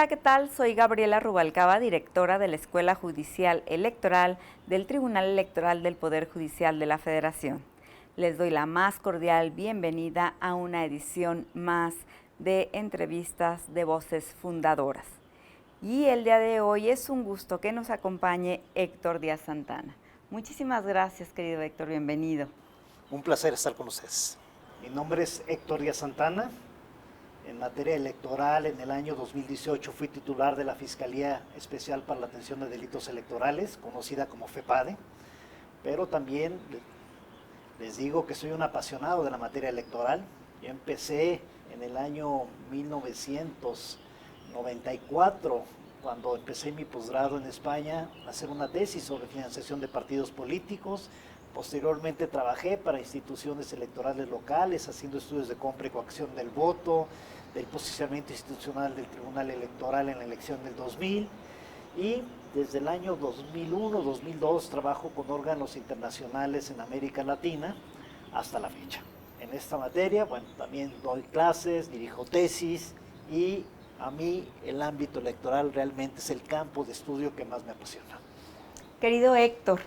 Hola, ¿qué tal? Soy Gabriela Rubalcaba, directora de la Escuela Judicial Electoral del Tribunal Electoral del Poder Judicial de la Federación. Les doy la más cordial bienvenida a una edición más de entrevistas de voces fundadoras. Y el día de hoy es un gusto que nos acompañe Héctor Díaz Santana. Muchísimas gracias, querido Héctor, bienvenido. Un placer estar con ustedes. Mi nombre es Héctor Díaz Santana. En materia electoral, en el año 2018 fui titular de la Fiscalía Especial para la Atención de Delitos Electorales, conocida como FEPADE, pero también les digo que soy un apasionado de la materia electoral. Yo empecé en el año 1994, cuando empecé mi posgrado en España, a hacer una tesis sobre financiación de partidos políticos. Posteriormente trabajé para instituciones electorales locales, haciendo estudios de compra y coacción del voto, del posicionamiento institucional del Tribunal Electoral en la elección del 2000, y desde el año 2001-2002 trabajo con órganos internacionales en América Latina hasta la fecha. En esta materia, bueno, también doy clases, dirijo tesis, y a mí el ámbito electoral realmente es el campo de estudio que más me apasiona. Querido Héctor,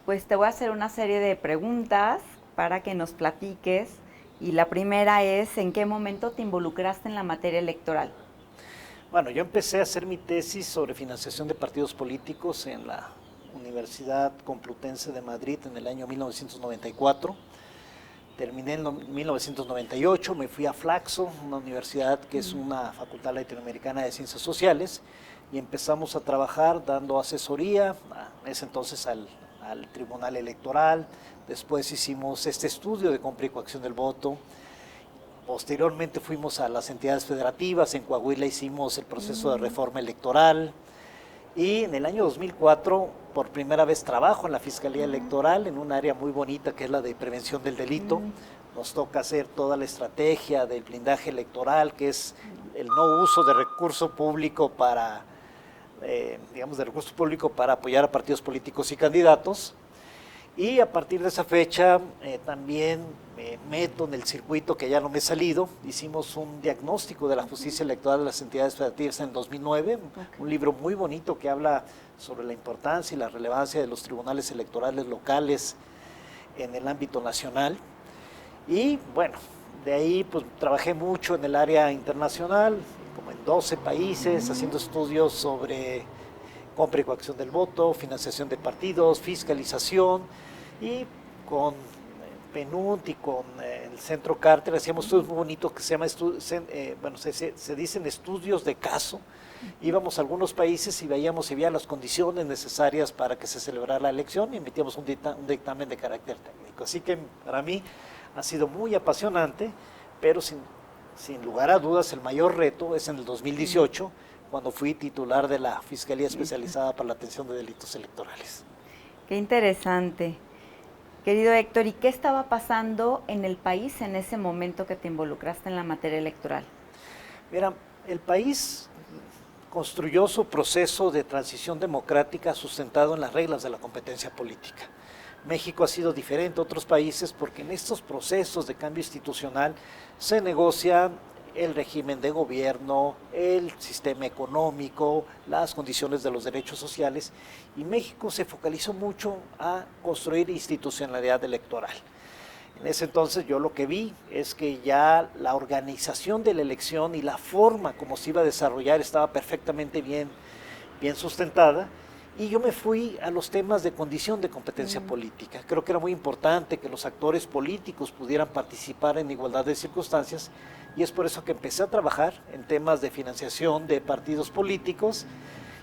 pues te voy a hacer una serie de preguntas para que nos platiques. Y la primera es, ¿en qué momento te involucraste en la materia electoral? Bueno, yo empecé a hacer mi tesis sobre financiación de partidos políticos en la Universidad Complutense de Madrid en el año 1994. Terminé en 1998, me fui a Flaxo, una universidad que es una facultad latinoamericana de ciencias sociales, y empezamos a trabajar dando asesoría, en ese entonces al Tribunal Electoral. Después hicimos este estudio de compra y coacción del voto. Posteriormente fuimos a las entidades federativas. En Coahuila hicimos el proceso de reforma electoral. Y en el año 2004, por primera vez trabajo en la Fiscalía Electoral, en un área muy bonita que es la de prevención del delito. Nos toca hacer toda la estrategia del blindaje electoral, que es el no uso de recurso público para, para apoyar a partidos políticos y candidatos. Y a partir de esa fecha también me meto en el circuito, que ya no me he salido. Hicimos un diagnóstico de la justicia electoral de las entidades federativas en 2009, un libro muy bonito que habla sobre la importancia y la relevancia de los tribunales electorales locales en el ámbito nacional. Y bueno, de ahí pues trabajé mucho en el área internacional, como en 12 países, haciendo estudios sobre compra y coacción del voto, financiación de partidos, fiscalización, y con PNUD y con el Centro Carter hacíamos estudios muy bonitos que se dicen estudios de caso. Íbamos a algunos países y veíamos si había las condiciones necesarias para que se celebrara la elección, y emitíamos un dictamen de carácter técnico. Así que para mí ha sido muy apasionante, pero sin lugar a dudas el mayor reto es en el 2018, cuando fui titular de la Fiscalía Especializada para la Atención de Delitos Electorales. Qué interesante. Querido Héctor, ¿y qué estaba pasando en el país en ese momento que te involucraste en la materia electoral? Mira, el país construyó su proceso de transición democrática sustentado en las reglas de la competencia política. México ha sido diferente a otros países porque en estos procesos de cambio institucional se negocia el régimen de gobierno, el sistema económico, las condiciones de los derechos sociales, y México se focalizó mucho a construir institucionalidad electoral. En ese entonces yo lo que vi es que ya la organización de la elección y la forma como se iba a desarrollar estaba perfectamente bien sustentada, y yo me fui a los temas de condición de competencia política. Creo que era muy importante que los actores políticos pudieran participar en igualdad de circunstancias, y es por eso que empecé a trabajar en temas de financiación de partidos políticos,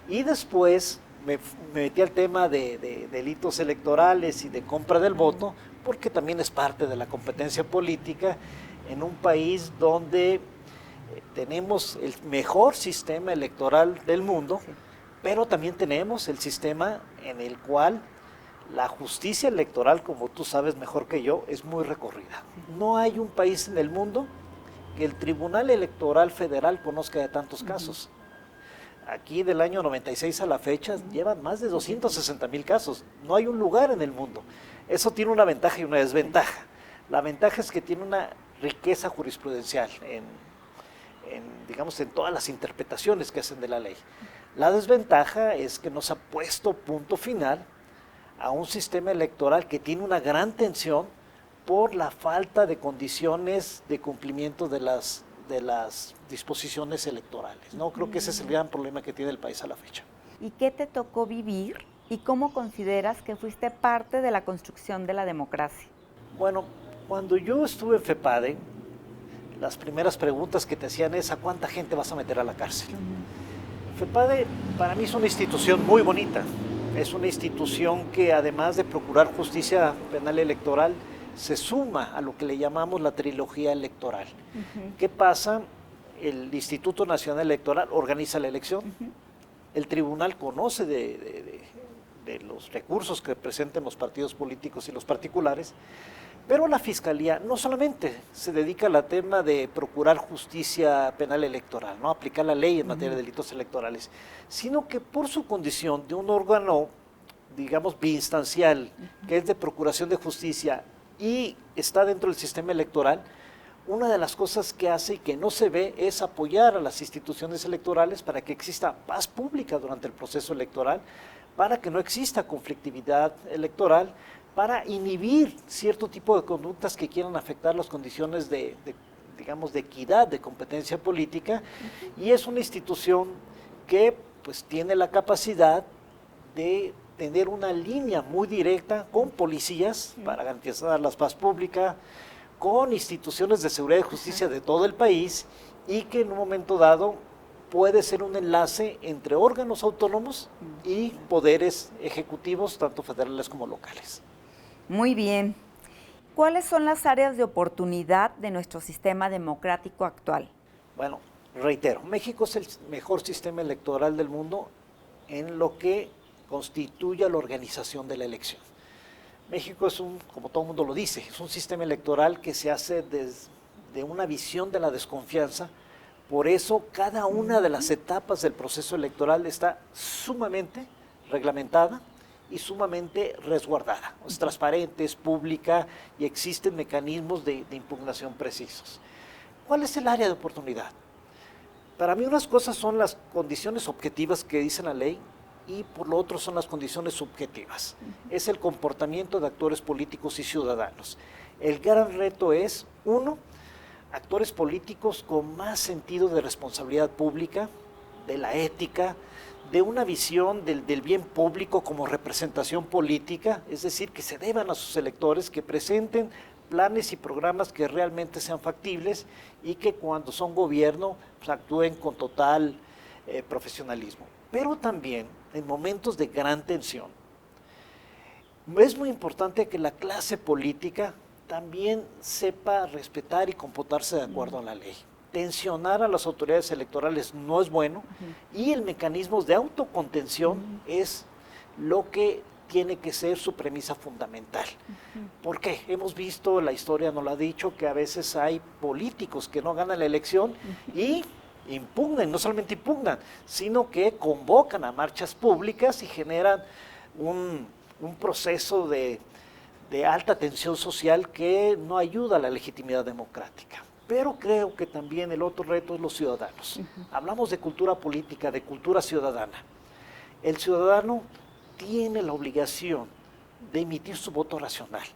y después me metí al tema de delitos electorales y de compra del voto, porque también es parte de la competencia política en un país donde tenemos el mejor sistema electoral del mundo, pero también tenemos el sistema en el cual la justicia electoral, como tú sabes mejor que yo, es muy recorrida. No hay un país en el mundo que el Tribunal Electoral Federal conozca de tantos casos. Aquí del año 96 a la fecha llevan más de 260,000 casos. No hay un lugar en el mundo. Eso tiene una ventaja y una desventaja. La ventaja es que tiene una riqueza jurisprudencial digamos, en todas las interpretaciones que hacen de la ley. La desventaja es que nos ha puesto punto final a un sistema electoral que tiene una gran tensión por la falta de condiciones de cumplimiento de las disposiciones electorales, ¿no? Creo que ese es el gran problema que tiene el país a la fecha. ¿Y qué te tocó vivir y cómo consideras que fuiste parte de la construcción de la democracia? Bueno, cuando yo estuve en FEPADE, las primeras preguntas que te hacían es: ¿a cuánta gente vas a meter a la cárcel? FEPADE para mí es una institución muy bonita, es una institución que, además de procurar justicia penal y electoral, se suma a lo que le llamamos la trilogía electoral. ¿Qué pasa? El Instituto Nacional Electoral organiza la elección, el tribunal conoce de los recursos que presenten los partidos políticos y los particulares, pero la Fiscalía no solamente se dedica al tema de procurar justicia penal electoral, ¿no? Aplicar la ley en materia de delitos electorales, sino que por su condición de un órgano, digamos, biinstancial, que es de procuración de justicia y está dentro del sistema electoral, una de las cosas que hace y que no se ve es apoyar a las instituciones electorales para que exista paz pública durante el proceso electoral, para que no exista conflictividad electoral, para inhibir cierto tipo de conductas que quieran afectar las condiciones digamos, de equidad, de competencia política, y es una institución que pues tiene la capacidad de tener una línea muy directa con policías para garantizar la paz pública, con instituciones de seguridad y justicia de todo el país, y que en un momento dado puede ser un enlace entre órganos autónomos y poderes ejecutivos, tanto federales como locales. Muy bien. ¿Cuáles son las áreas de oportunidad de nuestro sistema democrático actual? Bueno, reitero, México es el mejor sistema electoral del mundo en lo que constituye la organización de la elección. México es como todo el mundo lo dice, es un sistema electoral que se hace desde una visión de la desconfianza. Por eso cada una de las etapas del proceso electoral está sumamente reglamentada y sumamente resguardada. Es transparente, es pública y existen mecanismos de impugnación precisos. ¿Cuál es el área de oportunidad? Para mí unas cosas son las condiciones objetivas que dice la ley y por lo otro son las condiciones subjetivas. Es el comportamiento de actores políticos y ciudadanos. El gran reto es, uno, actores políticos con más sentido de responsabilidad pública, de la ética, de una visión del bien público como representación política, es decir, que se deban a sus electores, que presenten planes y programas que realmente sean factibles y que cuando son gobierno pues, actúen con total profesionalismo. Pero también en momentos de gran tensión, es muy importante que la clase política también sepa respetar y comportarse de acuerdo a la ley. Tensionar a las autoridades electorales no es bueno y el mecanismo de autocontención es lo que tiene que ser su premisa fundamental. ¿Por qué? Hemos visto, la historia nos lo ha dicho, que a veces hay políticos que no ganan la elección y impugnan, no solamente impugnan, sino que convocan a marchas públicas y generan un proceso de alta tensión social que no ayuda a la legitimidad democrática. Pero creo que también el otro reto es los ciudadanos. Hablamos de cultura política, de cultura ciudadana. El ciudadano tiene la obligación de emitir su voto racional,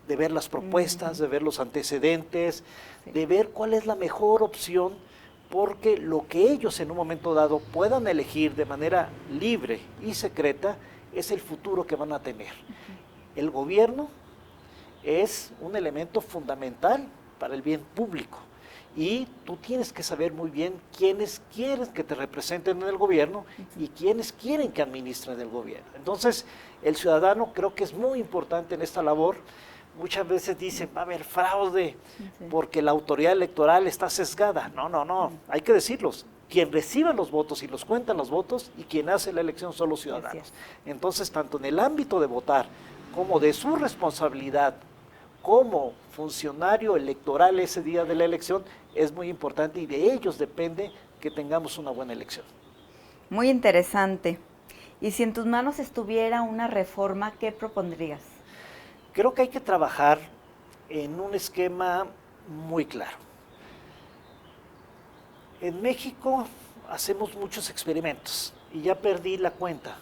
de ver las propuestas, de ver los antecedentes, de ver cuál es la mejor opción, porque lo que ellos en un momento dado puedan elegir de manera libre y secreta es el futuro que van a tener. El gobierno es un elemento fundamental para el bien público y tú tienes que saber muy bien quiénes quieren que te representen en el gobierno y quiénes quieren que administren el gobierno. Entonces, el ciudadano creo que es muy importante en esta labor. Muchas veces dicen, va a haber fraude porque la autoridad electoral está sesgada. No, hay que decirlos. Quien recibe los votos y los cuentan los votos y quien hace la elección son los ciudadanos. Entonces, tanto en el ámbito de votar como de su responsabilidad como funcionario electoral ese día de la elección es muy importante y de ellos depende que tengamos una buena elección. Muy interesante. Y si en tus manos estuviera una reforma, ¿qué propondrías? Creo que hay que trabajar en un esquema muy claro. En México hacemos muchos experimentos y ya perdí la cuenta.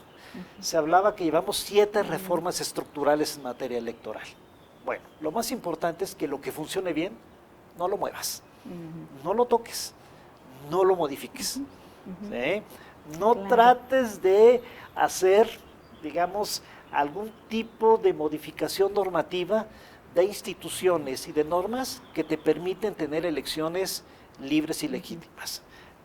Se hablaba que llevamos 7 reformas estructurales en materia electoral. Bueno, lo más importante es que lo que funcione bien, no lo muevas, no lo toques, no lo modifiques. ¿Sí? No trates de hacer, digamos, algún tipo de modificación normativa de instituciones y de normas que te permiten tener elecciones libres y legítimas.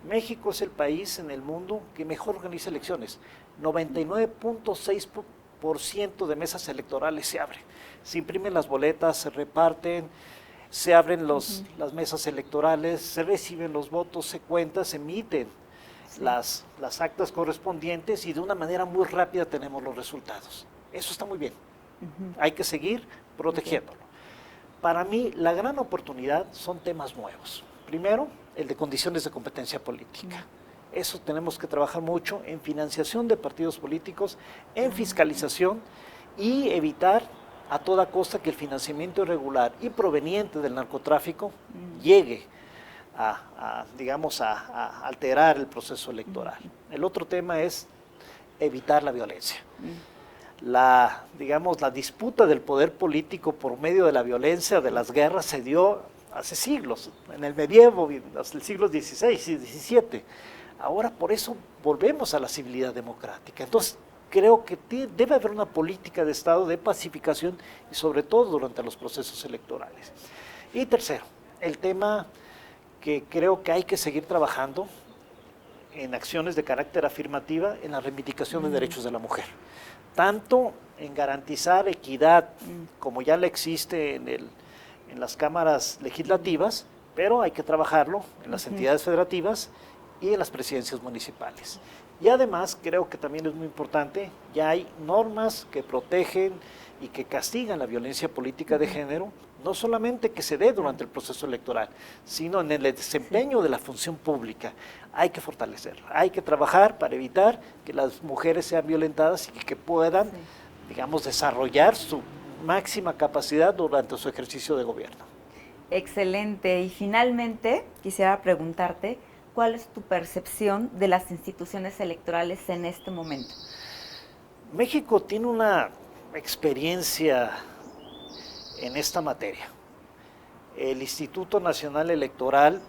México es el país en el mundo que mejor organiza elecciones. 99.6% de mesas electorales se abren. Se imprimen las boletas, se reparten, se abren las mesas electorales, se reciben los votos, se cuentan, se emiten las actas correspondientes y de una manera muy rápida tenemos los resultados. Eso está muy bien. Hay que seguir protegiéndolo. Para mí, la gran oportunidad son temas nuevos. Primero, el de condiciones de competencia política. Eso tenemos que trabajar mucho en financiación de partidos políticos, en fiscalización y evitar a toda costa que el financiamiento irregular y proveniente del narcotráfico llegue a alterar el proceso electoral. El otro tema es evitar la violencia. La disputa del poder político por medio de la violencia, de las guerras, se dio hace siglos, en el medievo, hasta el siglo XVI y XVII. Ahora por eso volvemos a la civilidad democrática. Entonces creo que debe haber una política de Estado de pacificación y sobre todo durante los procesos electorales. Y tercero, el tema que creo que hay que seguir trabajando en acciones de carácter afirmativa en la reivindicación de derechos de la mujer. Tanto en garantizar equidad, como ya la existe en las cámaras legislativas, pero hay que trabajarlo en las entidades federativas y en las presidencias municipales. Y además creo que también es muy importante, ya hay normas que protegen y que castigan la violencia política de género, no solamente que se dé durante el proceso electoral, sino en el desempeño de la función pública. Hay que fortalecerla, hay que trabajar para evitar que las mujeres sean violentadas y que puedan, desarrollar su máxima capacidad durante su ejercicio de gobierno. Excelente. Y finalmente quisiera preguntarte, ¿cuál es tu percepción de las instituciones electorales en este momento? México tiene una experiencia en esta materia. El Instituto Nacional Electoral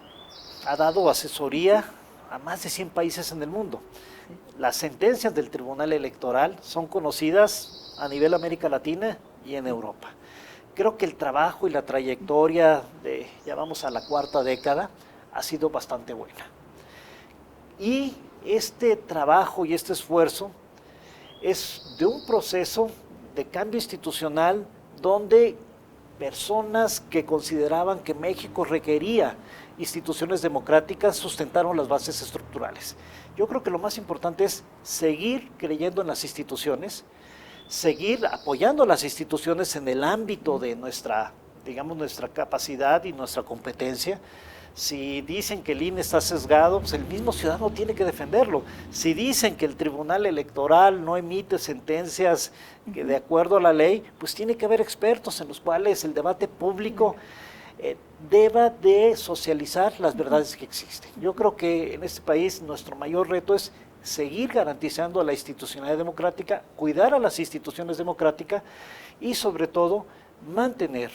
ha dado asesoría a más de 100 países en el mundo. Las sentencias del Tribunal Electoral son conocidas a nivel América Latina y en Europa. Creo que el trabajo y la trayectoria ya vamos a la 4ª década, ha sido bastante buena. Y este trabajo y este esfuerzo es de un proceso de cambio institucional donde personas que consideraban que México requería instituciones democráticas sustentaron las bases estructurales. Yo creo que lo más importante es seguir creyendo en las instituciones, seguir apoyando a las instituciones en el ámbito de nuestra capacidad y nuestra competencia. Si dicen que el INE está sesgado, pues el mismo ciudadano tiene que defenderlo. Si dicen que el Tribunal Electoral no emite sentencias que de acuerdo a la ley, pues tiene que haber expertos en los cuales el debate público deba de socializar las verdades que existen. Yo creo que en este país nuestro mayor reto es seguir garantizando la institucionalidad democrática, cuidar a las instituciones democráticas y sobre todo mantener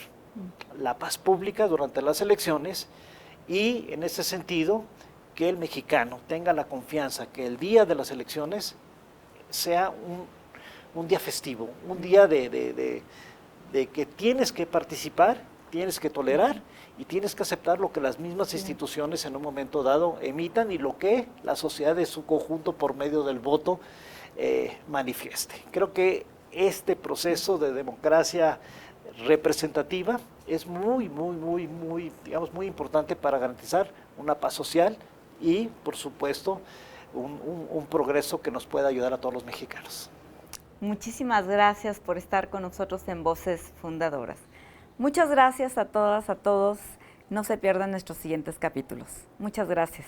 la paz pública durante las elecciones. Y en ese sentido, que el mexicano tenga la confianza que el día de las elecciones sea un día festivo, un día de que tienes que participar, tienes que tolerar y tienes que aceptar lo que las mismas instituciones en un momento dado emitan y lo que la sociedad de su conjunto por medio del voto manifieste. Creo que este proceso de democracia representativa es muy importante para garantizar una paz social y, por supuesto, un progreso que nos pueda ayudar a todos los mexicanos. Muchísimas gracias por estar con nosotros en Voces Fundadoras. Muchas gracias a todas, a todos. No se pierdan nuestros siguientes capítulos. Muchas gracias.